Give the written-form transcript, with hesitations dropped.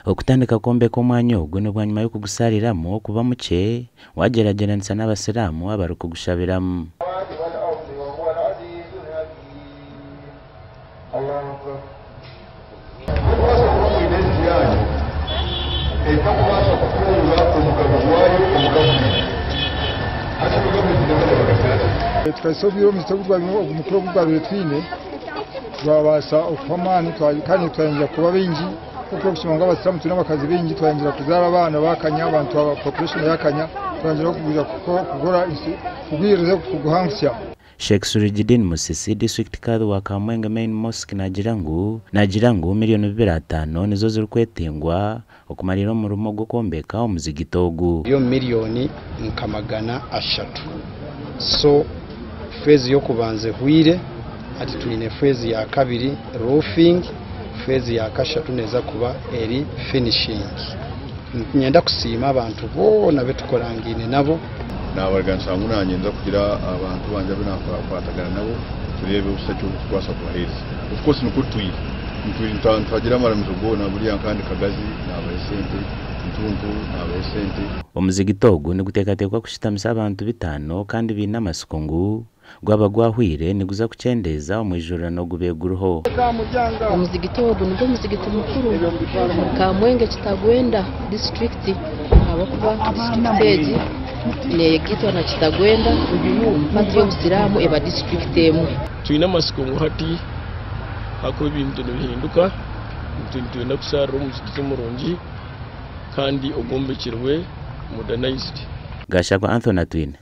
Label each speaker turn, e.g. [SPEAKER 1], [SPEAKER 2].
[SPEAKER 1] okutandika kombeka omwanya ogwo n'obwanyuma y'okugusaaliramu kuba muke wagerageranisa n'abasiraamu abari okugushabiramu.
[SPEAKER 2] Tukasobiro mustagurwa umukuru w'ubwabire twine twabasha okwamani kandi twangira kuba bingi kuko kushimanga abasiramu tuna bakazi bingi twangira kuzaba abana bakanya abantu aba population yakanya twangira kugira kugora kubwiriza kuguhansya.
[SPEAKER 1] Sheikh Surujidin Musisi district kadhi wa Kamwenge main mosque nagira ngu miliyoni 2.5 nizo ziri kwetengwa okumalira omurumo gwo kombeka omuzigito ogu.
[SPEAKER 3] Yo miliyoni nkamagana 3. So phase yo kubanze hwire ati tuine phase ya kabiri roofing, phase ya kashatu neza kuba eri finishing. Nyenda kusima abantu bona betukorangine nabo
[SPEAKER 4] nabargansa nguna nyenza kugira abantu banje binakwatagana nabo turebe usacho kwasa kuheza. Of course nukutwi twagira amaramizo gona buri yankandi kagazi n'abayesente ntuntu n'abayesente.
[SPEAKER 1] Omuzigito ogu nigutekatekwa kushitamisa abantu 5 kandi bina amasikongu gwaba gwahwire niguza kuchendeza omwijurano gubeguruho.
[SPEAKER 5] Omuzigito ogu nigo muzigito mukuru Kamwenge Kitagwenda district abakuba district negitwa na Kitagwenda pati y'obusiramu eba district emu.
[SPEAKER 6] Tuina amasikongu hati hako ibintu bihinduka twenda kusara omuzigito murungi kandi ogombekirwe modernized.
[SPEAKER 1] Gashagwa Anthony Twine.